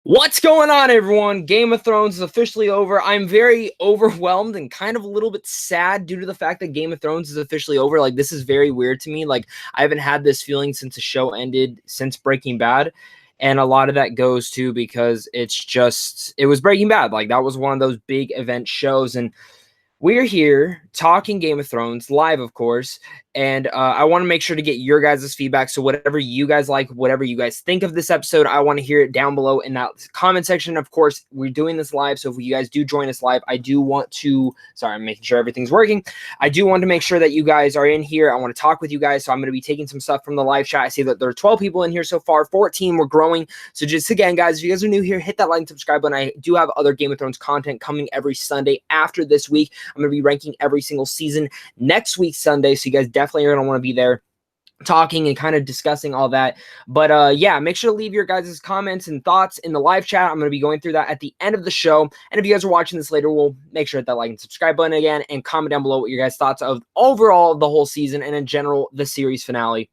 What's going on, everyone? Game of Thrones is officially over. I'm very overwhelmed and kind of a little bit sad due to the fact that Game of Thrones is officially over. Like, this is very weird to me. Like, I haven't had this feeling since the show ended, since Breaking Bad. And a lot of that goes to because it was Breaking Bad. Like, that was one of those big event shows. And we're here talking Game of Thrones live, of course, and I want to make sure to get your guys' feedback. So whatever you guys like, whatever you guys think of this episode, I want to hear it down below in that comment section. Of course, we're doing this live, so if you guys do join us live, I do want to, sorry, I'm making sure everything's working. I do want to make sure that you guys are in here. I want to talk with you guys, so I'm going to be taking some stuff from the live chat. I see that there are 12 people in here so far, 14, we're growing. So just again, guys, if you guys are new here, hit that like and subscribe button. I do have other Game of Thrones content coming every Sunday after this week. I'm going to be ranking every single season next week, Sunday. So you guys definitely are going to want to be there talking and kind of discussing all that. But yeah, make sure to leave your guys' comments and thoughts in the live chat. I'm going to be going through that at the end of the show. And if you guys are watching this later, we'll make sure to hit that like and subscribe button again and comment down below what your guys' thoughts of overall the whole season and in general the series finale.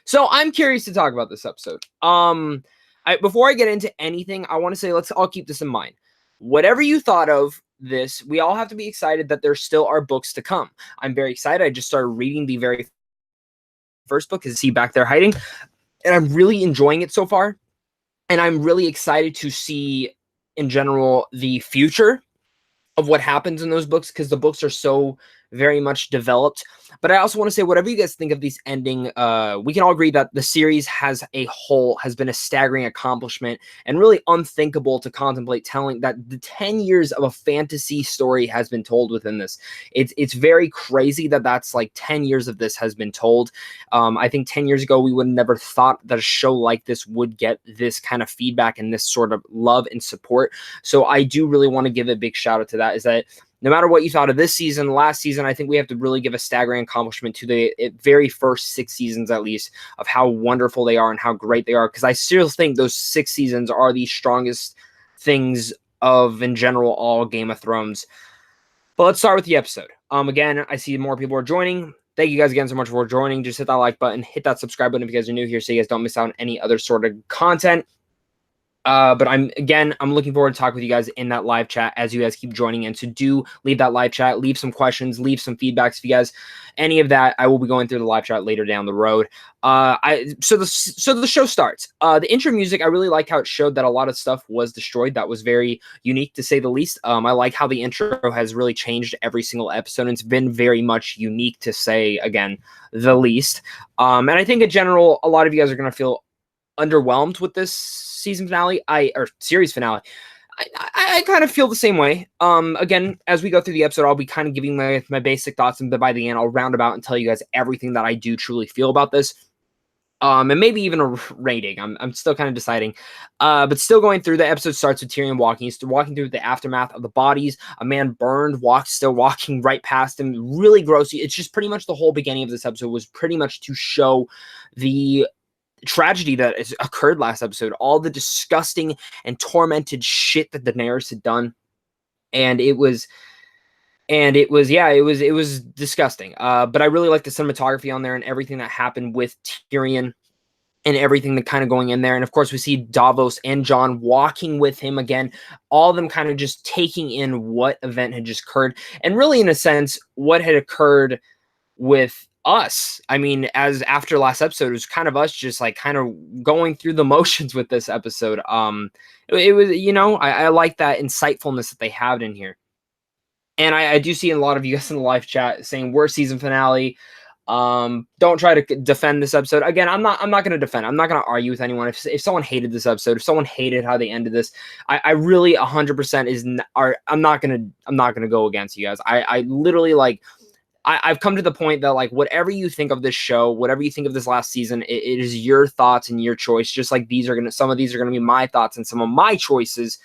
So I'm curious to talk about this episode. Before I get into anything, I want to say let's all keep this in mind. Whatever you thought of this, we all have to be excited that there still are books to come. I'm very excited. I just started reading the very first book, is he back there hiding, and I'm really enjoying it so far, and I'm really excited to see in general the future of what happens in those books, because the books are so very much developed. But I also want to say, whatever you guys think of these ending, we can all agree that the series as a whole has been a staggering accomplishment and really unthinkable to contemplate telling that the 10 years of a fantasy story has been told within this. It's very crazy that that's like 10 years of this has been told. I think 10 years ago, we would have never thought that a show like this would get this kind of feedback and this sort of love and support. So I do really want to give a big shout out to that, is that no matter what you thought of this season, last season, I think we have to really give a staggering accomplishment to the very first 6 seasons, at least, of how wonderful they are and how great they are. Because I still think those 6 seasons are the strongest things of, in general, all Game of Thrones. But let's start with the episode. Again, I see more people are joining. Thank you guys again so much for joining. Just hit that like button, hit that subscribe button if you guys are new here, so you guys don't miss out on any other sort of content. But I'm looking forward to talk with you guys in that live chat as you guys keep joining in. So do leave that live chat, leave some questions, leave some feedbacks if you guys, any of that. I will be going through the live chat later down the road. So the show starts. The intro music, I really liked how it showed that a lot of stuff was destroyed. That was very unique, to say the least. I like how the intro has really changed every single episode, and it's been very much unique, to say, again, the least. And I think in general, a lot of you guys are going to feel underwhelmed with this season finale, or series finale. I kind of feel the same way. Again, as we go through the episode, I'll be kind of giving my basic thoughts, and by the end, I'll round about and tell you guys everything that I do truly feel about this. And maybe even a rating. I'm still kind of deciding. But still going through, the episode starts with Tyrion walking. He's walking through the aftermath of the bodies. A man burned, still walking right past him. Really gross. It's just pretty much the whole beginning of this episode was pretty much to show the tragedy that has occurred last episode, all the disgusting and tormented shit that Daenerys had done. And it was disgusting. But I really like the cinematography on there and everything that happened with Tyrion and everything that kind of going in there. And of course, we see Davos and Jon walking with him again, all of them kind of just taking in what event had just occurred. And really, in a sense, what had occurred with us. I mean, as after last episode, it was kind of us just like kind of going through the motions with this episode. It was, I like that insightfulness that they have in here. And I do see a lot of you guys in the live chat saying worst season finale. Don't try to defend this episode. Again, I'm not going to defend. I'm not going to argue with anyone. If someone hated this episode, if someone hated how they ended this, I really 100% I'm not going to go against you guys. I literally, like, I've come to the point that, like, whatever you think of this show, whatever you think of this last season, it is your thoughts and your choice. Just like some of these are going to be my thoughts and some of my choices.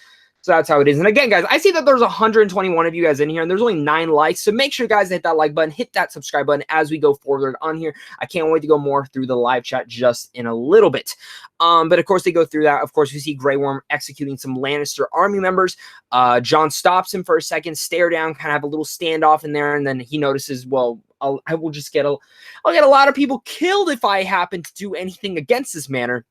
So that's how it is. And again, guys, I see that there's 121 of you guys in here, and there's only 9 likes. So make sure, guys, to hit that like button, hit that subscribe button as we go forward on here. I can't wait to go more through the live chat just in a little bit. But of course, they go through that. Of course, we see Grey Worm executing some Lannister army members. Jon stops him for a second, stare down, kind of have a little standoff in there, and then he notices, well, I'll get a lot of people killed if I happen to do anything against this manor.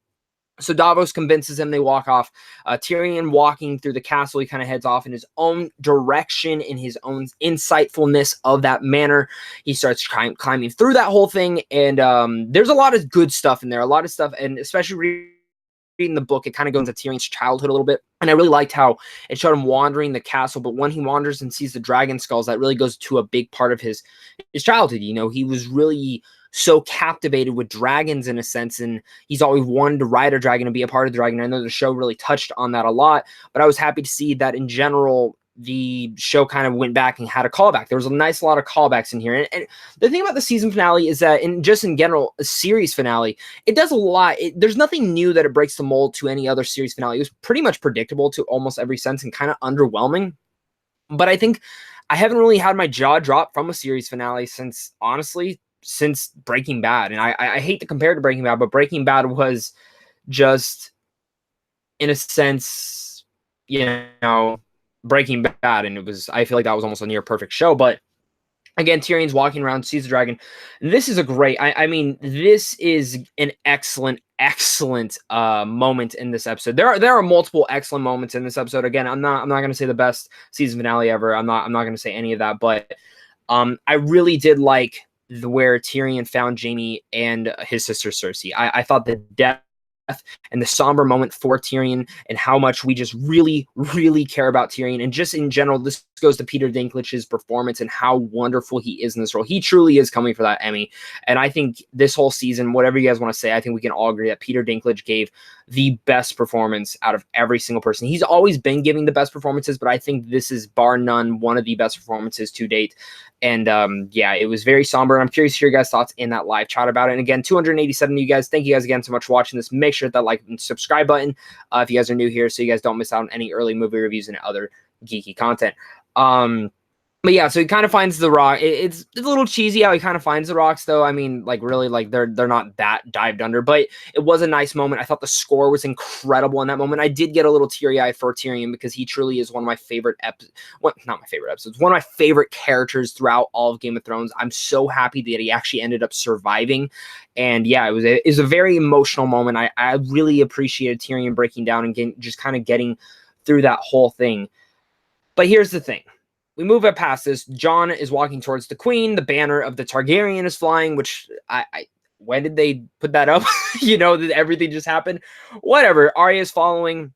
So Davos convinces him, they walk off. Tyrion, walking through the castle, he kind of heads off in his own direction, in his own insightfulness of that manor. He starts climbing through that whole thing, and there's a lot of good stuff in there, a lot of stuff, and especially reading the book, it kind of goes into Tyrion's childhood a little bit. And I really liked how it showed him wandering the castle, but when he wanders and sees the dragon skulls, that really goes to a big part of his childhood. You know, he was really so captivated with dragons in a sense, and he's always wanted to ride a dragon and be a part of the dragon. I know the show really touched on that a lot, but I was happy to see that in general the show kind of went back and had a callback. There was a nice lot of callbacks in here, and the thing about the season finale is that, in general, a series finale, it does a lot. There's nothing new that it breaks the mold to any other series finale. It was pretty much predictable to almost every sense and kind of underwhelming. But I think I haven't really had my jaw drop from a series finale since, honestly, since Breaking Bad. And I hate to compare it to Breaking Bad, but Breaking Bad was just, in a sense, you know, Breaking Bad, and I feel like that was almost a near perfect show. But again, Tyrion's walking around, sees the dragon. This is a great, I mean, this is an excellent moment in this episode. There are multiple excellent moments in this episode. Again, I'm not going to say the best season finale ever. I'm not going to say any of that, but I really did like where Tyrion found Jaime and his sister Cersei. I thought the death and the somber moment for Tyrion, and how much we just really, really care about Tyrion. And just in general, this goes to Peter Dinklage's performance and how wonderful he is in this role. He truly is coming for that Emmy. And I think this whole season, whatever you guys want to say, I think we can all agree that Peter Dinklage gave the best performance out of every single person. He's always been giving the best performances, but I think this is bar none one of the best performances to date. And yeah, it was very somber. I'm curious to hear your guys' thoughts in that live chat about it. And again, 287 of you guys, thank you guys again so much for watching this. Make sure that like and subscribe button if you guys are new here, so you guys don't miss out on any early movie reviews and other geeky content. But yeah, so he kind of finds the rock. It's a little cheesy how he kind of finds the rocks, though. I mean, like, really, like, they're not that dived under, but it was a nice moment. I thought the score was incredible in that moment. I did get a little teary-eyed for Tyrion because he truly is one of my favorite not my favorite episodes, one of my favorite characters throughout all of Game of Thrones. I'm so happy that he actually ended up surviving. And yeah, it was a very emotional moment. I really appreciated Tyrion breaking down and just kind of getting through that whole thing. But here's the thing. We move up past this. Jon is walking towards the queen. The banner of the Targaryen is flying, which when did they put that up? You know, that everything just happened. Whatever. Arya is following.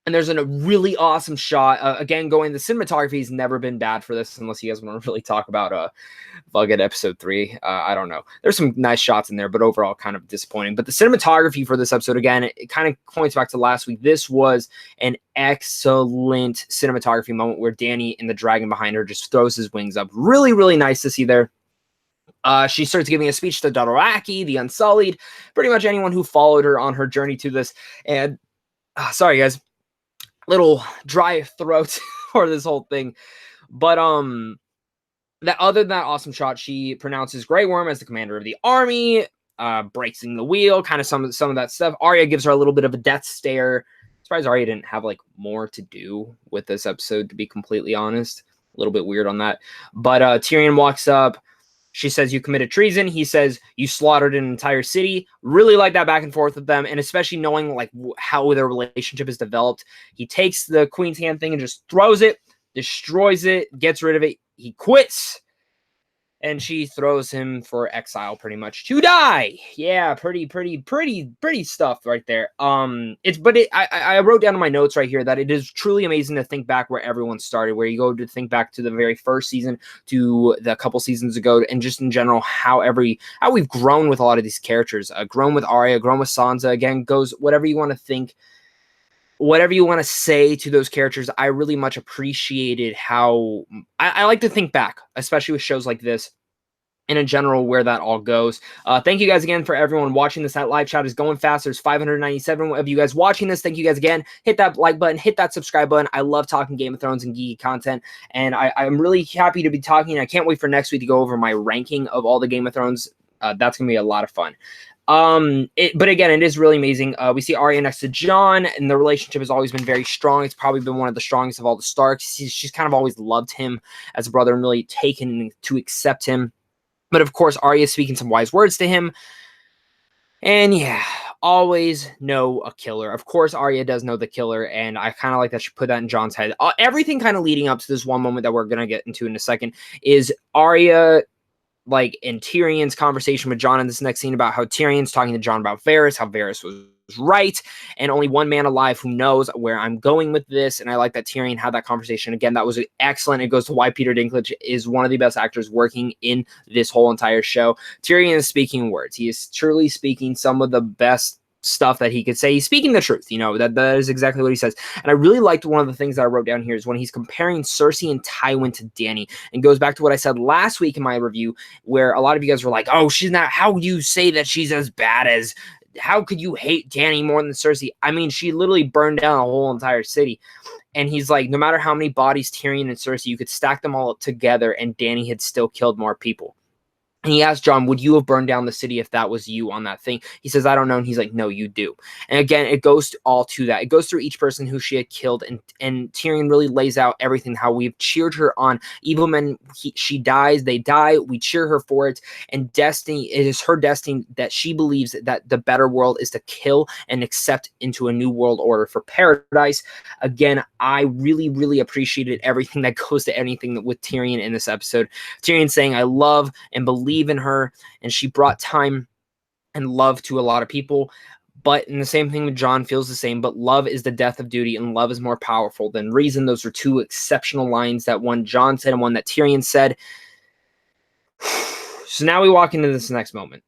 And there's a really awesome shot. Again, the cinematography has never been bad for this, unless you guys want to really talk about Bug at episode 3. I don't know. There's some nice shots in there, but overall kind of disappointing. But the cinematography for this episode, again, it kind of points back to last week. This was an excellent cinematography moment where Dany and the dragon behind her just throws his wings up. Really, really nice to see there. She starts giving a speech to Dothraki, the Unsullied, pretty much anyone who followed her on her journey to this. And sorry, guys. Little dry throat for this whole thing, but that other than that awesome shot, she pronounces Grey Worm as the commander of the army, breaking the wheel, kind of some of that stuff. Arya gives her a little bit of a death stare. Surprised Arya didn't have like more to do with this episode, to be completely honest. A little bit weird on that, but Tyrion walks up. She says, "You committed treason." He says, "You slaughtered an entire city." Really like that back and forth with them, and especially knowing like how their relationship is developed. He takes the Queen's Hand thing and just throws it, destroys it, gets rid of it. He quits, and she throws him for exile, pretty much to die. Yeah, pretty stuff right there. I wrote down in my notes right here that it is truly amazing to think back where everyone started, where you go to think back to the very first season, to the couple seasons ago, and just in general how we've grown with a lot of these characters. Grown with Arya, grown with Sansa. Again, goes whatever you want to think. Whatever you want to say to those characters, I really much appreciated how I like to think back, especially with shows like this, and in general where that all goes. Thank you guys again for everyone watching this. That live chat is going fast. There's 597 of you guys watching this. Thank you guys again. Hit that like button, hit that subscribe button. I love talking Game of Thrones and geeky content, and I'm really happy to be talking. I can't wait for next week to go over my ranking of all the Game of Thrones. That's gonna be a lot of fun. But again, it is really amazing. We see Arya next to Jon, and the relationship has always been very strong. It's probably been one of the strongest of all the Starks. She's kind of always loved him as a brother and really taken to accept him. But of course, Arya is speaking some wise words to him. And yeah, always know a killer. Of course, Arya does know the killer, and I kind of like that she put that in Jon's head. Everything kind of leading up to this one moment that we're going to get into in a second is Arya, like, in Tyrion's conversation with Jon in this next scene about how Tyrion's talking to Jon about Varys, how Varys was right, and only one man alive who knows where I'm going with this. And I like that Tyrion had that conversation. Again, that was excellent. It goes to why Peter Dinklage is one of the best actors working in this whole entire show. Tyrion is speaking words. He is truly speaking some of the best stuff that he could say. He's speaking the truth, that is exactly what he says. And I really liked one of the things that I wrote down here is when he's comparing Cersei and Tywin to Dany, and goes back to what I said last week in my review, where a lot of you guys were like, oh, she's not, how do you say that she's as bad as, how could you hate Dany more than Cersei? I mean, she literally burned down a whole entire city. And he's like, no matter how many bodies Tyrion and Cersei, you could stack them all up together and Dany had still killed more people. And he asked Jon, would you have burned down the city if that was you on that thing? He says, I don't know. And he's like, no, you do. And again, it goes all to that. It goes through each person who she had killed. And Tyrion really lays out everything, how we've cheered her on. Even when she dies, they die. We cheer her for it. And destiny, it is her destiny that she believes that the better world is to kill and accept into a new world order for paradise. Again, I really, really appreciated everything that goes to anything with Tyrion in this episode. Tyrion saying, I love and believe in her, and she brought time and love to a lot of people. But in the same thing with Jon, feels the same, but love is the death of duty and love is more powerful than reason. Those are two exceptional lines, that one Jon said and one that Tyrion said. So now we walk into this next moment.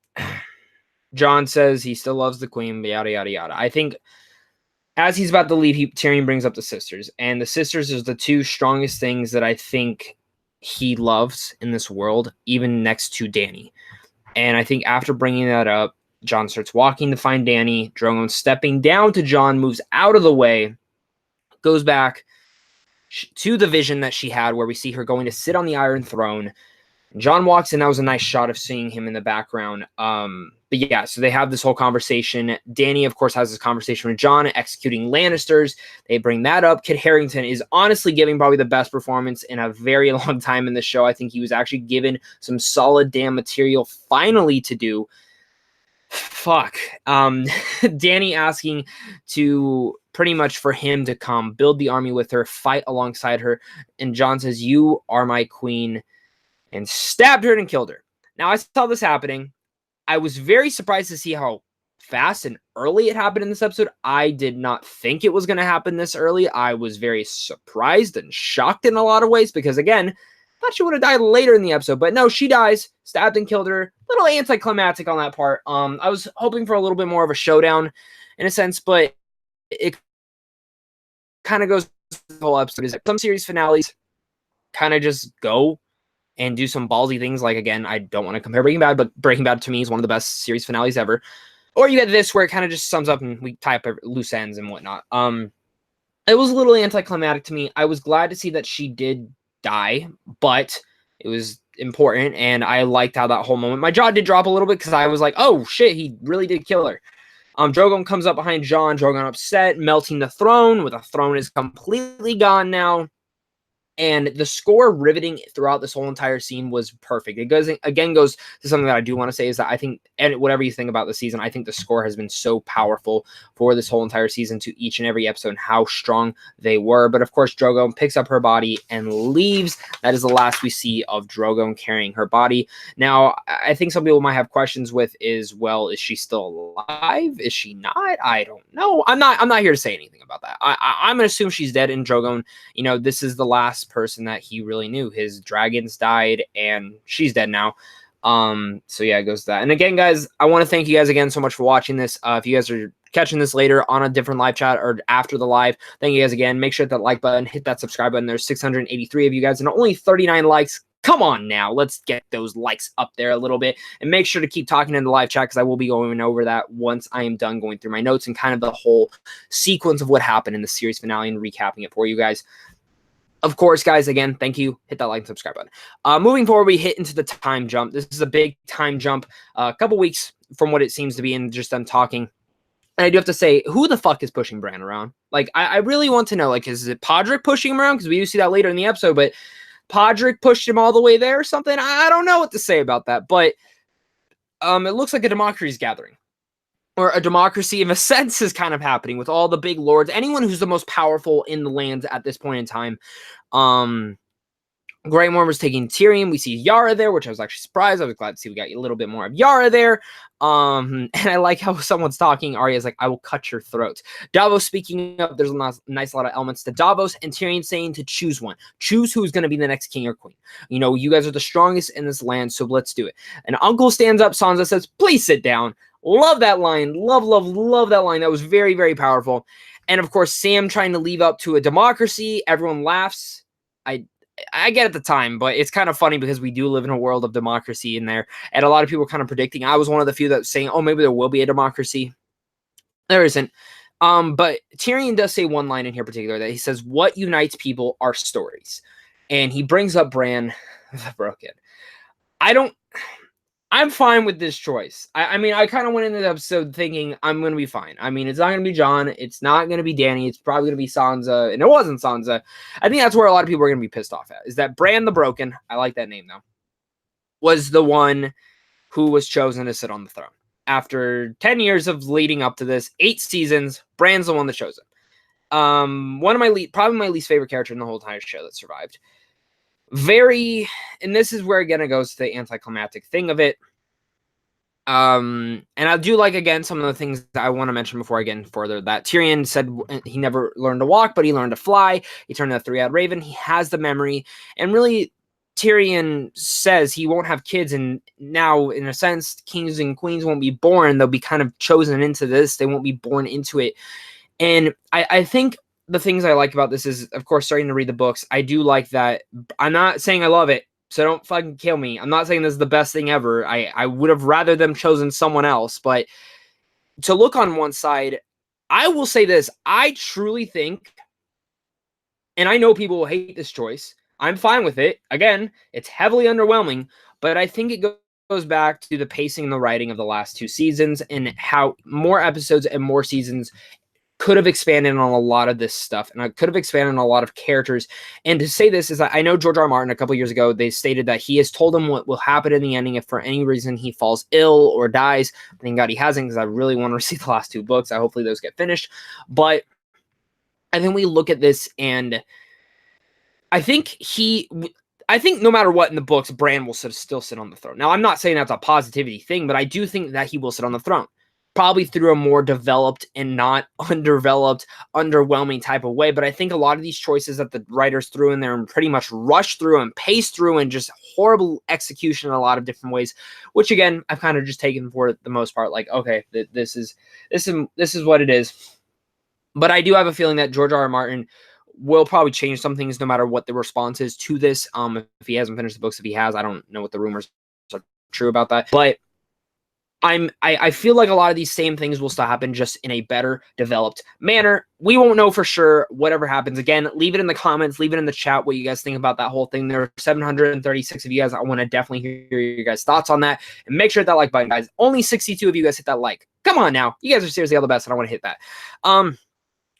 Jon says he still loves the queen, yada yada yada. I think as he's about to leave, Tyrion brings up the sisters, and the sisters is the two strongest things that I think he loves in this world, even next to Dany. And I think after bringing that up, Jon starts walking to find Dany. Drogon stepping down to Jon, moves out of the way, goes back to the vision that she had where we see her going to sit on the Iron Throne. Jon walks in. That was a nice shot of seeing him in the background. But yeah, so they have this whole conversation. Dany, of course, has this conversation with Jon, executing Lannisters. They bring that up. Kit Harington is honestly giving probably the best performance in a very long time in the show. I think he was actually given some solid damn material finally to do. Fuck. Dany asking to pretty much for him to come, build the army with her, fight alongside her. And Jon says, you are my queen, and stabbed her and killed her. Now, I saw this happening. I was very surprised to see how fast and early it happened in this episode. I did not think it was going to happen this early. I was very surprised and shocked in a lot of ways because, again, I thought she would have died later in the episode. But no, she dies, stabbed and killed her. A little anticlimactic on that part. I was hoping for a little bit more of a showdown in a sense, but it kind of goes the whole episode. Is that some series finales kind of just go and do some ballsy things. Like, again, I don't want to compare Breaking Bad, but Breaking Bad to me is one of the best series finales ever. Or you get this where it kind of just sums up and we tie up loose ends and whatnot. It was a little anticlimactic to me. I was glad to see that she did die, but it was important, and I liked how that whole moment, my jaw did drop a little bit because I was like, oh shit, he really did kill her. Drogon comes up behind Jon. Drogon upset, melting the throne, where the throne is completely gone now. And the score riveting throughout this whole entire scene was perfect. It goes to something that I do want to say is that I think, and whatever you think about the season, I think the score has been so powerful for this whole entire season to each and every episode and how strong they were. But of course, Drogon picks up her body and leaves. That is the last we see of Drogon carrying her body. Now, I think some people might have questions with is, well, is she still alive? Is she not? I don't know. I'm not here to say anything about that. I'm going to assume she's dead, and Drogon, this is the last person that he really knew. His dragons died and she's dead now. So yeah, it goes to that. And again, guys, I want to thank you guys again so much for watching this. If you guys are catching this later on a different live chat or after the live, thank you guys again. Make sure to hit that like button, hit that subscribe button. There's 683 of you guys and only 39 likes. Come on now, let's get those likes up there a little bit, and make sure to keep talking in the live chat because I will be going over that once I am done going through my notes and kind of the whole sequence of what happened in the series finale and recapping it for you guys. Of course, guys, again, thank you. Hit that like and subscribe button. Moving forward, we hit into the time jump. This is a big time jump, a couple weeks from what it seems to be, and just them talking. And I do have to say, who the fuck is pushing Bran around? Like, I really want to know, like, is it Podrick pushing him around? Because we do see that later in the episode, but Podrick pushed him all the way there or something? I don't know what to say about that, but it looks like a democracy is gathering. or a democracy in a sense is kind of happening with all the big lords, anyone who's the most powerful in the land at this point in time. Grey Worm was taking Tyrion. We see Yara there, which I was actually surprised. I was glad to see we got a little bit more of Yara there. And I like how someone's talking. Arya's like, I will cut your throat. Davos speaking up. There's a nice lot of elements to Davos, and Tyrion saying to choose one. Choose who's going to be the next king or queen. You know, you guys are the strongest in this land, so let's do it. And Uncle stands up. Sansa says, please sit down. Love that line. Love that line. That was very, very powerful. And of course, Sam trying to leave up to a democracy. Everyone laughs. I get at the time, but it's kind of funny because we do live in a world of democracy in there. And a lot of people are kind of predicting. I was one of the few that was saying, oh, maybe there will be a democracy. There isn't. But Tyrion does say one line in here particular that he says, what unites people are stories. And he brings up Bran the Broken. I'm fine with this choice. I mean, I kind of went into the episode thinking I'm going to be fine. I mean, it's not going to be Jon. It's not going to be Dany. It's probably going to be Sansa. And it wasn't Sansa. I think that's where a lot of people are going to be pissed off at, is that Bran the Broken, I like that name though, was the one who was chosen to sit on the throne. After 10 years of leading up to this, 8 seasons, Bran's the one that chose him. One of probably my least favorite character in the whole entire show that survived. And this is where again it goes to the anticlimactic thing of it. And I do like again some of the things that I want to mention before I get in further. That Tyrion said he never learned to walk, but he learned to fly. He turned into a 3-eyed raven. He has the memory, and really, Tyrion says he won't have kids, and now in a sense, kings and queens won't be born. They'll be kind of chosen into this. They won't be born into it, and I think the things I like about this is, of course, starting to read the books. I do like that. I'm not saying I love it, so don't fucking kill me. I'm not saying this is the best thing ever. I would have rather them chosen someone else, but to look on one side, I will say this. I truly think, and I know people will hate this choice. I'm fine with it. Again, it's heavily underwhelming, but I think it goes back to the pacing and the writing of the last 2 seasons and how more episodes and more seasons could have expanded on a lot of this stuff, and I could have expanded on a lot of characters. And to say this is that I know George R. R. Martin a couple years ago, they stated that he has told him what will happen in the ending if for any reason he falls ill or dies. Thank God he hasn't, because I really want to receive the last 2 books. Hopefully those get finished. But I think we look at this, and I think no matter what in the books, Bran will still sit on the throne. Now, I'm not saying that's a positivity thing, but I do think that he will sit on the throne. Probably through a more developed and not underdeveloped, underwhelming type of way. But I think a lot of these choices that the writers threw in there and pretty much rushed through and paced through and just horrible execution in a lot of different ways, which again, I've kind of just taken for the most part, like, okay, this is what it is. But I do have a feeling that George R. R. Martin will probably change some things no matter what the response is to this. If he hasn't finished the books, if he has, I don't know what the rumors are true about that. But I feel like a lot of these same things will still happen, just in a better developed manner. We won't know for sure whatever happens. Again, leave it in the comments, leave it in the chat what you guys think about that whole thing. There are 736 of you guys. I want to definitely hear your guys' thoughts on that. And make sure to hit that like button, guys. Only 62 of you guys hit that like. Come on now. You guys are seriously all the best, and I want to hit that.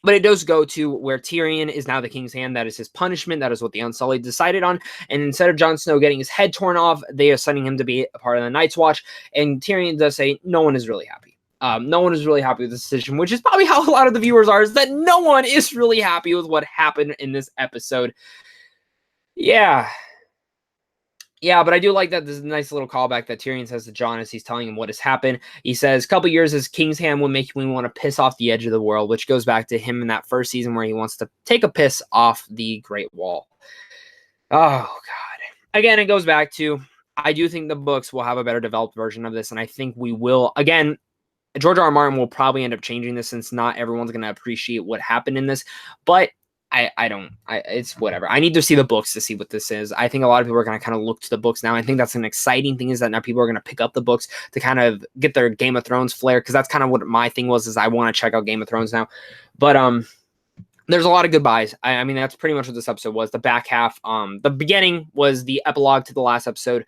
But it does go to where Tyrion is now the King's Hand. That is his punishment. That is what the Unsullied decided on. And instead of Jon Snow getting his head torn off, they are sending him to be a part of the Night's Watch. And Tyrion does say no one is really happy. No one is really happy with this decision, which is probably how a lot of the viewers are, is that no one is really happy with what happened in this episode. Yeah. Yeah, but I do like that. There's a nice little callback that Tyrion says to Jon as he's telling him what has happened. He says, a couple years as King's Hand will make me want to piss off the edge of the world, which goes back to him in that first season where he wants to take a piss off the Great Wall. Oh, God. Again, it goes back to, I do think the books will have a better developed version of this, and I think we will. Again, George R. R. Martin will probably end up changing this since not everyone's going to appreciate what happened in this, but it's whatever. I need to see the books to see what this is. I think a lot of people are going to kind of look to the books now. I think that's an exciting thing, is that now people are going to pick up the books to kind of get their Game of Thrones flair, because that's kind of what my thing was, is I want to check out Game of Thrones now. But there's a lot of goodbyes. I mean, that's pretty much what this episode was. The back half, the beginning was the epilogue to the last episode,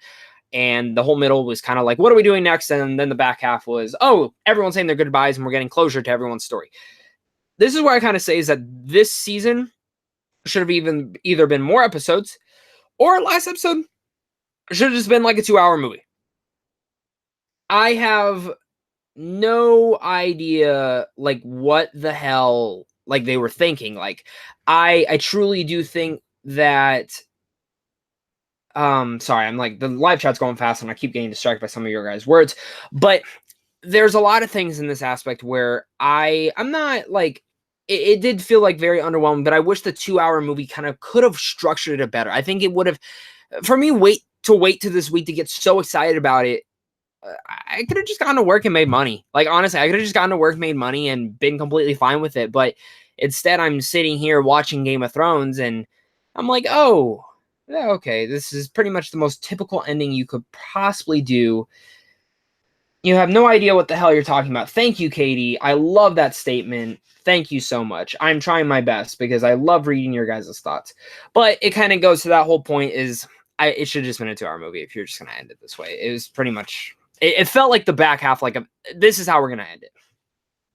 and the whole middle was kind of like, what are we doing next? And then the back half was, oh, everyone's saying their goodbyes, and we're getting closure to everyone's story. This is where I kind of say is that this season should have either been more episodes, or last episode should have just been like a 2-hour movie. I have no idea like what the hell like they were thinking. Like I truly do think that sorry, I'm like the live chat's going fast and I keep getting distracted by some of your guys' words, but there's a lot of things in this aspect where I'm not like it did feel like very underwhelming, but I wish the 2-hour movie kind of could have structured it better. I think it would have for me wait to this week to get so excited about it. I could have just gone to work and made money. Like honestly, I could have just gone to work, made money, and been completely fine with it. But instead, I'm sitting here watching Game of Thrones, and I'm like, oh, yeah, okay, this is pretty much the most typical ending you could possibly do. You have no idea what the hell you're talking about. Thank you, Katie. I love that statement. Thank you so much. I'm trying my best because I love reading your guys' thoughts. But it kind of goes to that whole point is it should have just been a 2-hour movie if you're just going to end it this way. It was pretty much, it felt like the back half, like this is how we're going to end it.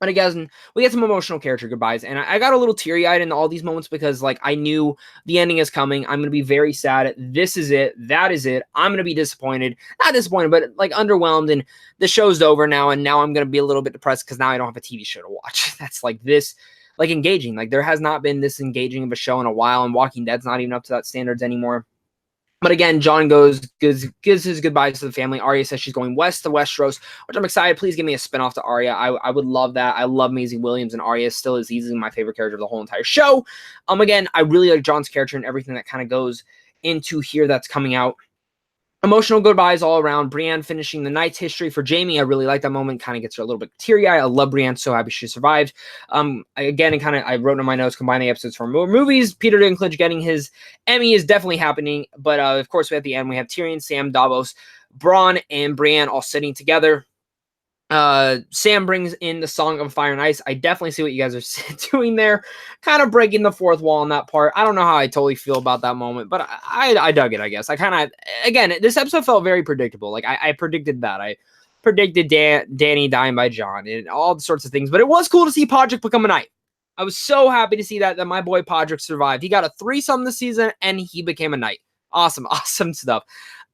But again, we get some emotional character goodbyes, and I got a little teary-eyed in all these moments because, like, I knew the ending is coming. I'm going to be very sad. This is it. That is it. I'm going to be disappointed. Not disappointed, but, like, underwhelmed, and the show's over now, and now I'm going to be a little bit depressed because now I don't have a TV show to watch. That's, like, this, like, engaging. Like, there has not been this engaging of a show in a while, and Walking Dead's not even up to that standards anymore. But again, Jon gives his goodbyes to the family. Arya says she's going west to Westeros, which I'm excited. Please give me a spinoff to Arya. I would love that. I love Maisie Williams, and Arya still is easily my favorite character of the whole entire show. Again, I really like Jon's character and everything that kind of goes into here that's coming out. Emotional goodbyes all around. Brienne finishing the night's history for Jaime. I really like that moment. Kind of gets her a little bit teary-eyed. I love Brienne. So happy she survived. Again, I wrote in my notes, combining episodes from more movies. Peter Dinklage getting his Emmy is definitely happening. But of course, at the end, we have Tyrion, Sam, Davos, Bronn, and Brienne all sitting together. Sam brings in the Song of Fire and Ice. I definitely see what you guys are doing there. Kind of breaking the fourth wall on that part. I don't know how I totally feel about that moment, but I dug it, I guess. I kind of, again, this episode felt very predictable. Like, I predicted that. I predicted Dany dying by Jon and all sorts of things, but it was cool to see Podrick become a knight. I was so happy to see that my boy Podrick survived. He got a threesome this season, and he became a knight. Awesome, awesome stuff.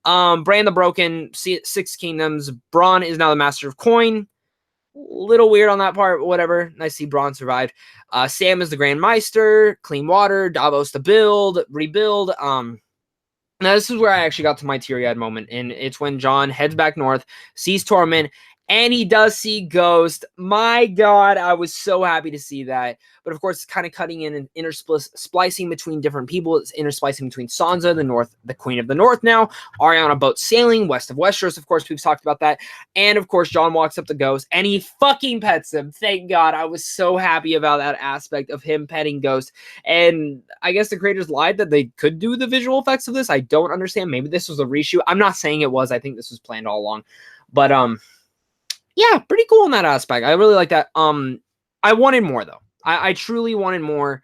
Bran the Broken, Six Kingdoms. Bronn is now the Master of Coin. Little weird on that part, but whatever. Nice to see Bronn survived. Sam is the Grand Meister. Clean Water. Davos to rebuild. Now this is where I actually got to my teary-eyed moment, and it's when Jon heads back north, sees Tormund, and he does see Ghost. My God, I was so happy to see that. But of course, it's kind of cutting in and splicing between different people. It's intersplicing between Sansa, the Queen of the North now, Arya on a boat sailing west of Westeros. Of course, we've talked about that. And of course, Jon walks up to Ghost, and he fucking pets him. Thank God. I was so happy about that aspect of him petting Ghost. And I guess the creators lied that they could do the visual effects of this. I don't understand. Maybe this was a reshoot. I'm not saying it was. I think this was planned all along. But, yeah, pretty cool in that aspect. I really like that. I wanted more, though. I truly wanted more.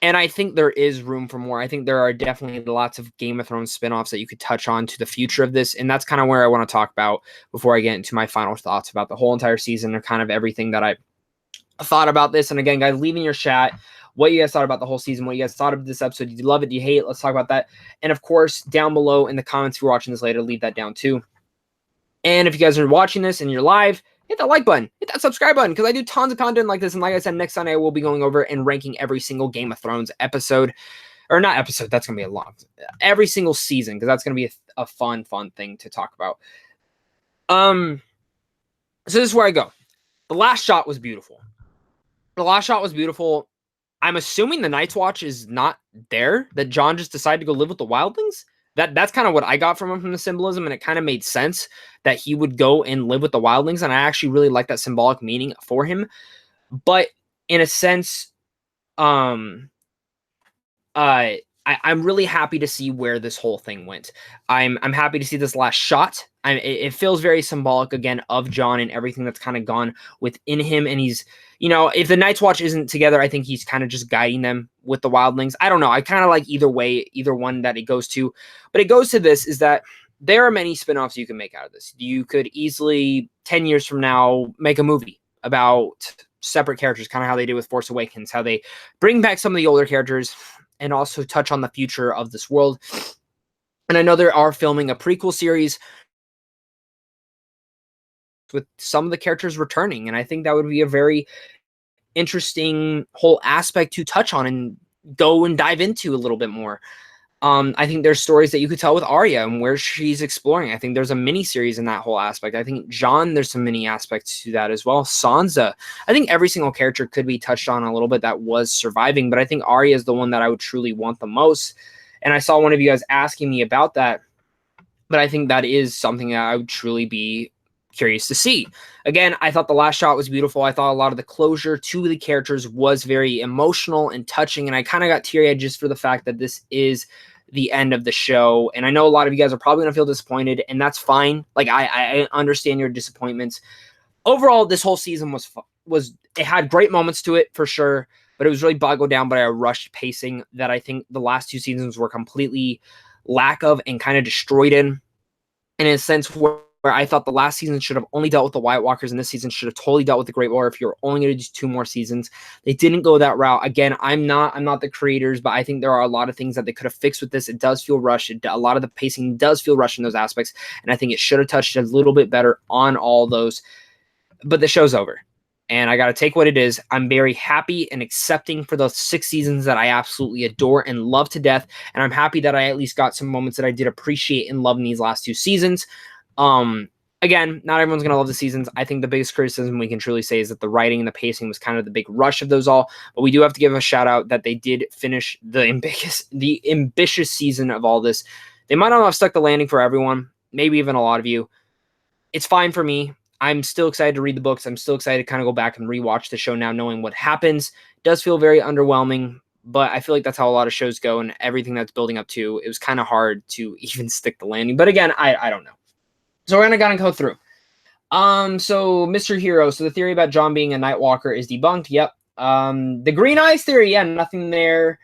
And I think there is room for more. I think there are definitely lots of Game of Thrones spinoffs that you could touch on to the future of this. And that's kind of where I want to talk about before I get into my final thoughts about the whole entire season and kind of everything that I thought about this. And again, guys, leave in your chat what you guys thought about the whole season, what you guys thought of this episode. Did you love it? Do you hate it? Let's talk about that. And of course, down below in the comments, if you're watching this later, leave that down too. And if you guys are watching this and you're live, hit that like button, hit that subscribe button, because I do tons of content like this. And like I said, next Sunday I will be going over and ranking every single Game of Thrones episode. Or not episode, that's going to be a long, every single season, because that's going to be a fun thing to talk about. So this is where I go. The last shot was beautiful. I'm assuming the Night's Watch is not there, that Jon just decided to go live with the wildlings. That's kind of what I got from him, from the symbolism, and it kind of made sense that he would go and live with the wildlings, and I actually really like that symbolic meaning for him. But in a sense, I'm really happy to see where this whole thing went. I'm happy to see this last shot. It feels very symbolic again of Jon and everything that's kind of gone within him. And he's, if the Night's Watch isn't together, I think he's kind of just guiding them with the wildlings. I don't know. I kind of like either way, either one that it goes to. But it goes to this, is that there are many spinoffs you can make out of this. You could easily, 10 years from now, make a movie about separate characters, kind of how they did with Force Awakens, how they bring back some of the older characters and also touch on the future of this world. And I know they are filming a prequel series with some of the characters returning. And I think that would be a very interesting whole aspect to touch on and go and dive into a little bit more. I think there's stories that you could tell with Arya and where she's exploring. I think there's a mini series in that whole aspect. I think Jon, there's some mini aspects to that as well. Sansa, I think every single character could be touched on a little bit that was surviving, but I think Arya is the one that I would truly want the most. And I saw one of you guys asking me about that, but I think that is something that I would truly be curious to see. Again, I thought the last shot was beautiful. I thought a lot of the closure to the characters was very emotional and touching, and I kind of got teary-eyed just for the fact that this is the end of the show. And I know a lot of you guys are probably going to feel disappointed, and that's fine. Like, I understand your disappointments. Overall, this whole season was it had great moments to it for sure, but it was really boggled down by a rushed pacing that I think the last two seasons were completely lack of and kind of destroyed in a sense where I thought the last season should have only dealt with the White Walkers, and this season should have totally dealt with the Great War if you're only going to do 2 more seasons. They didn't go that route. Again, I'm not the creators, but I think there are a lot of things that they could have fixed with this. It does feel rushed. A lot of the pacing does feel rushed in those aspects, and I think it should have touched a little bit better on all those. But the show's over, and I got to take what it is. I'm very happy and accepting for those 6 seasons that I absolutely adore and love to death, and I'm happy that I at least got some moments that I did appreciate and love in these last 2 seasons. Again, not everyone's going to love the seasons. I think the biggest criticism we can truly say is that the writing and the pacing was kind of the big rush of those all, but we do have to give a shout out that they did finish the ambitious season of all this. They might not have stuck the landing for everyone, maybe even a lot of you. It's fine for me. I'm still excited to read the books. I'm still excited to kind of go back and rewatch the show now, knowing what happens. It does feel very underwhelming, but I feel like that's how a lot of shows go, and everything that's building up to, it was kind of hard to even stick the landing. But again, I don't know. So we're gonna go through. So Mr. Hero. So the theory about Jon being a Night Walker is debunked. Yep. The Green Eyes theory. Yeah, nothing there.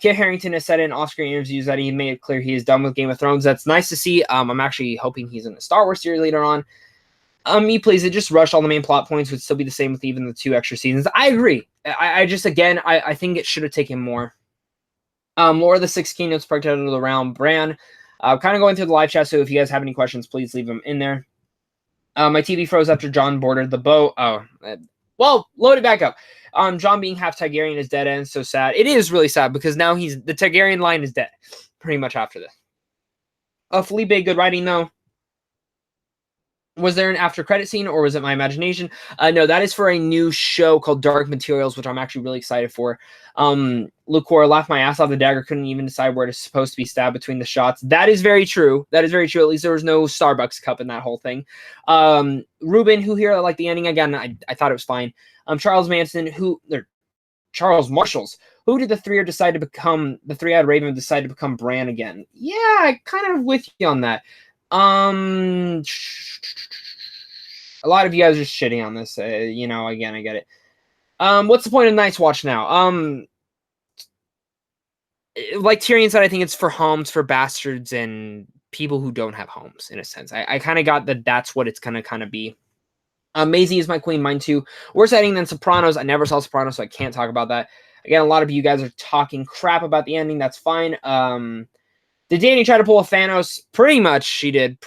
Kit Harington has said in off-screen interviews that he made it clear he is done with Game of Thrones. That's nice to see. I'm actually hoping he's in the Star Wars series later on. Me, please. It just rushed all the main plot points. Would still be the same with even the 2 extra seasons. I agree. I just again, I think it should have taken more. More of the 6 kingdoms protected around Bran. Kind of going through the live chat, so if you guys have any questions, please leave them in there. My TV froze after Jon boarded the boat. Well, load it back up. Jon being half Targaryen is dead end, so sad. It is really sad because now the Targaryen line is dead, pretty much after this. Felipe, good writing though. Was there an after credit scene, or was it my imagination? No, that is for a new show called Dark Materials, which I'm actually really excited for. Lucor laughed my ass off. The dagger couldn't even decide where it's supposed to be stabbed between the shots. That is very true. That is very true. At least there was no Starbucks cup in that whole thing. Ruben, who here liked the ending again, I thought it was fine. Charles Manson, Charles Marshalls, who did the 3-eyed decide to become? The 3-eyed Raven decide to become Bran again? Yeah, I kind of with you on that. A lot of you guys are shitting on this. Again, I get it. What's the point of Night's Watch now? Like Tyrion said, I think it's for homes for bastards and people who don't have homes, in a sense. I kind of got that that's what it's gonna kind of be. Maisie is my queen, mine too. Worse ending than Sopranos. I never saw Sopranos, so I can't talk about that. Again, a lot of you guys are talking crap about the ending. That's fine. Did Dany try to pull a Thanos? Pretty much she did.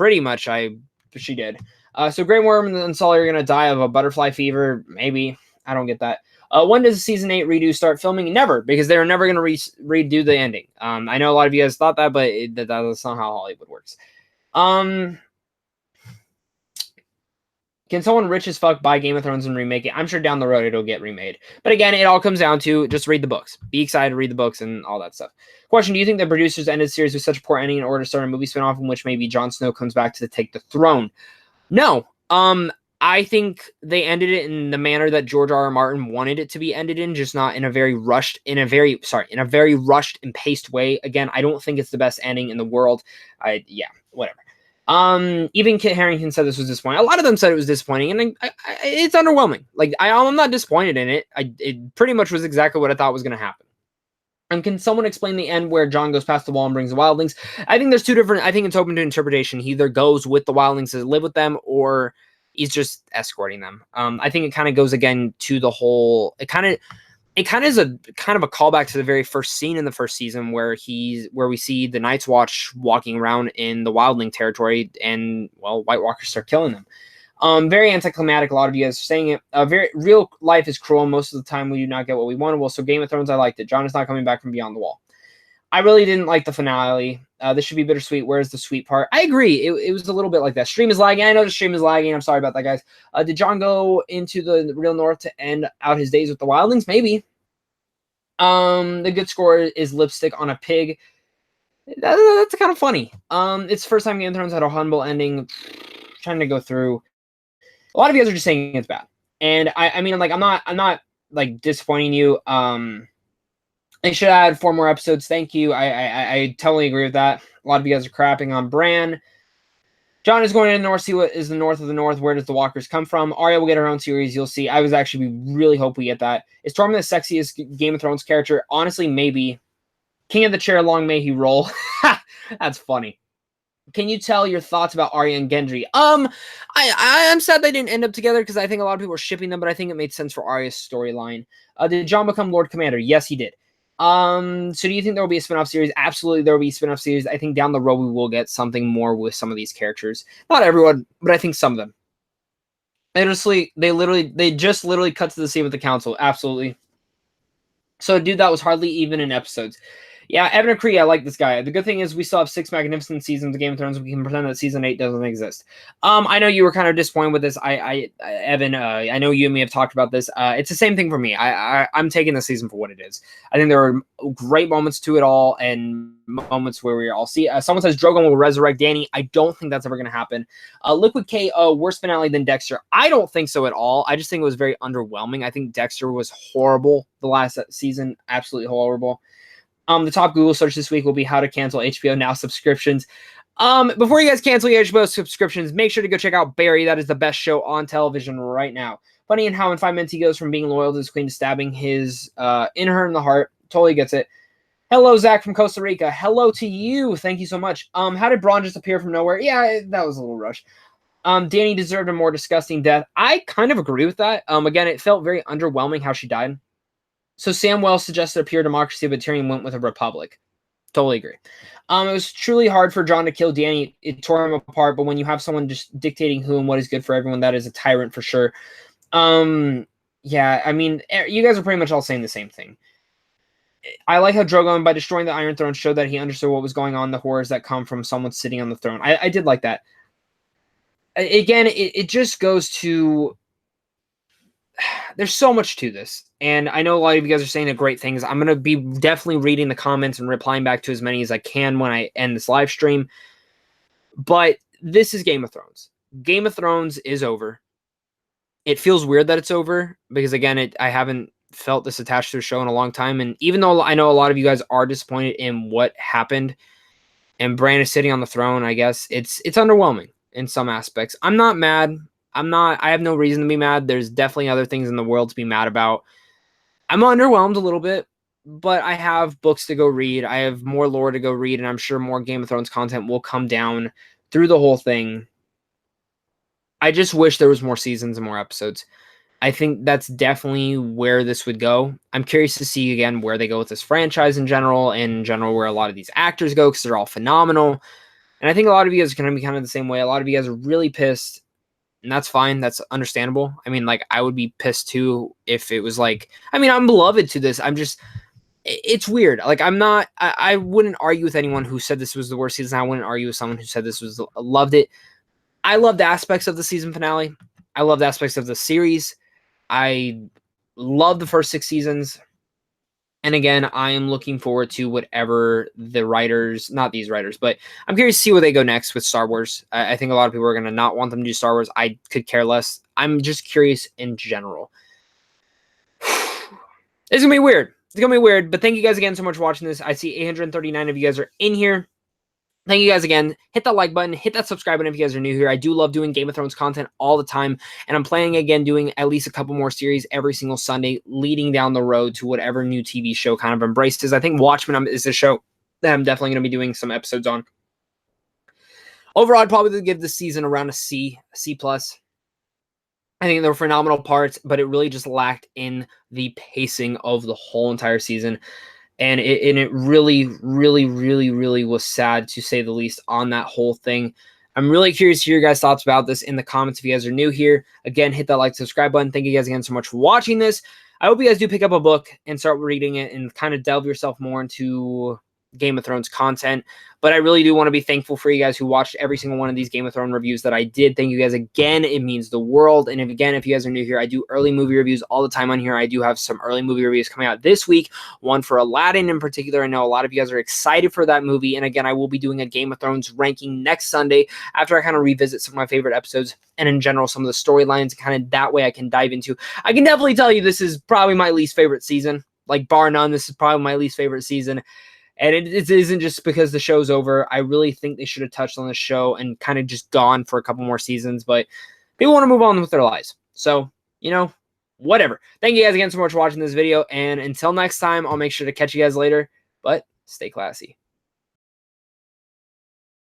She did. So Grey Worm and Sully are going to die of a butterfly fever. Maybe. I don't get that. When does season 8 redo start filming? Never, because they're never going to redo the ending. I know a lot of you guys thought that, but that's not how Hollywood works. Can someone rich as fuck buy Game of Thrones and remake it? I'm sure down the road it'll get remade. But again, it all comes down to just read the books. Be excited to read the books and all that stuff. Question, do you think the producers ended the series with such a poor ending in order to start a movie spinoff in which maybe Jon Snow comes back to take the throne? No. I think they ended it in the manner that George R. R. Martin wanted it to be ended in, just not in a very rushed and paced way. Again, I don't think it's the best ending in the world. Whatever. Even Kit Harington said this was disappointing. A lot of them said it was disappointing, and it's underwhelming. Like, I'm not disappointed in it. It pretty much was exactly what I thought was going to happen. And can someone explain the end where Jon goes past the wall and brings the wildlings? I think there's 2 different. I think it's open to interpretation. He either goes with the wildlings to live with them, or he's just escorting them. I think it kind of goes again to the whole. It kind of is a kind of a callback to the very first scene in the first season where we see the Night's Watch walking around in the wildling territory, and White Walkers start killing them. Very anticlimactic. A lot of you guys are saying it. Very real life is cruel. Most of the time, we do not get what we wanted. Well, so Game of Thrones, I liked it. Jon is not coming back from Beyond the Wall. I really didn't like the finale. This should be bittersweet. Where's the sweet part? I agree. It was a little bit like that. Stream is lagging. I know the stream is lagging. I'm sorry about that, guys. Did Jon go into the real north to end out his days with the wildlings? Maybe. The good score is lipstick on a pig. That's kind of funny. It's the first time Game of Thrones had a humble ending. Trying to go through. A lot of you guys are just saying it's bad, and I mean, like, I'm not like disappointing you. They should add 4 more episodes. Thank you. I totally agree with that. A lot of you guys are crapping on Bran. Jon is going to the north. See what is the north of the north. Where does the walkers come from? Arya will get her own series. You'll see. I was actually really hope we get that. Is Tormund the sexiest Game of Thrones character? Honestly, maybe. King of the Chair, long may he roll. That's funny. Can you tell your thoughts about Aria and Gendry? I'm sad they didn't end up together because I think a lot of people were shipping them, but I think it made sense for Arya's storyline. Did Jon become Lord Commander? Yes, he did. So do you think there will be a spin-off series? Absolutely, there will be a spin-off series. I think down the road we will get something more with some of these characters. Not everyone, but I think some of them. They just literally cut to the scene with the council. Absolutely. So, dude, that was hardly even in episodes. Yeah, Evan Cree, I like this guy. The good thing is we still have 6 magnificent seasons of Game of Thrones. We can pretend that season 8 doesn't exist. I know you were kind of disappointed with this. Evan, I know you and me have talked about this. It's the same thing for me. I'm taking the season for what it is. I think there are great moments to it all and moments where we all see. Someone says Drogon will resurrect Dany. I don't think that's ever going to happen. Liquid KO, worse finale than Dexter. I don't think so at all. I just think it was very underwhelming. I think Dexter was horrible the last season. Absolutely horrible. The top Google search this week will be how to cancel HBO Now subscriptions. Before you guys cancel your HBO subscriptions, make sure to go check out Barry. That is the best show on television right now. Funny and how in 5 minutes he goes from being loyal to his queen to stabbing his in her in the heart. Totally gets it. Hello, Zach from Costa Rica. Hello to you. Thank you so much. How did Braun just appear from nowhere? Yeah, that was a little rushed. Dany deserved a more disgusting death. I kind of agree with that. Again, it felt very underwhelming how she died. So Sam Wells suggested a pure democracy, but Tyrion went with a republic. Totally agree. It was truly hard for Jon to kill Dany. It tore him apart, but when you have someone just dictating who and what is good for everyone, that is a tyrant for sure. Yeah, I mean, you guys are pretty much all saying the same thing. I like how Drogon, by destroying the Iron Throne, showed that he understood what was going on, the horrors that come from someone sitting on the throne. I did like that. Again, it just goes to... There's so much to this, and I know a lot of you guys are saying the great things. I'm going to be definitely reading the comments and replying back to as many as I can when I end this live stream, but this is Game of Thrones. Game of Thrones is over. It feels weird that it's over, because again, I haven't felt this attached to the show in a long time, and even though I know a lot of you guys are disappointed in what happened, and Bran is sitting on the throne, I guess, it's underwhelming in some aspects. I'm not mad. I have no reason to be mad. There's definitely other things in the world to be mad about. I'm underwhelmed a little bit, but I have books to go read. I have more lore to go read, and I'm sure more Game of Thrones content will come down through the whole thing. I just wish there was more seasons and more episodes. I think that's definitely where this would go. I'm curious to see, again, where they go with this franchise in general, where a lot of these actors go, because they're all phenomenal. And I think a lot of you guys are going to be kind of the same way. A lot of you guys are really pissed. And that's fine. That's understandable. I mean, like, I would be pissed too if it was like, I mean, I'm beloved to this. It's weird. Like, I wouldn't argue with anyone who said this was the worst season. I wouldn't argue with someone who said this was, loved it. I loved aspects of the season finale. I loved aspects of the series. I love the first 6 seasons. And again, I am looking forward to whatever the writers, not these writers, but I'm curious to see where they go next with Star Wars. I think a lot of people are going to not want them to do Star Wars. I could care less. I'm just curious in general. It's going to be weird. It's going to be weird, but thank you guys again so much for watching this. I see 839 of you guys are in here. Thank you guys again. Hit that like button. Hit that subscribe button if you guys are new here. I do love doing Game of Thrones content all the time. And I'm planning again doing at least a couple more series every single Sunday leading down the road to whatever new TV show kind of embraces. I think Watchmen is a show that I'm definitely going to be doing some episodes on. Overall, I'd probably give this season around a C, C+. I think there were phenomenal parts, but it really just lacked in the pacing of the whole entire season. And it really, really, really, really was sad, to say the least, on that whole thing. I'm really curious to hear your guys' thoughts about this in the comments if you guys are new here. Again, hit that like, subscribe button. Thank you guys again so much for watching this. I hope you guys do pick up a book and start reading it and kind of delve yourself more into Game of Thrones content. But I really do want to be thankful for you guys who watched every single one of these Game of Thrones reviews that I did. Thank you guys again. It means the world. And if you guys are new here, I do early movie reviews all the time on here. I do have some early movie reviews coming out this week, one for Aladdin in particular. I know a lot of you guys are excited for that movie. And again, I will be doing a Game of Thrones ranking next Sunday after I kind of revisit some of my favorite episodes and in general some of the storylines. Kind of that way I can dive into. I can definitely tell you this is probably my least favorite season. Like bar none, this is probably my least favorite season. And it isn't just because the show's over. I really think they should have touched on the show and kind of just gone for a couple more seasons. But people want to move on with their lives. So, whatever. Thank you guys again so much for watching this video. And until next time, I'll make sure to catch you guys later. But stay classy.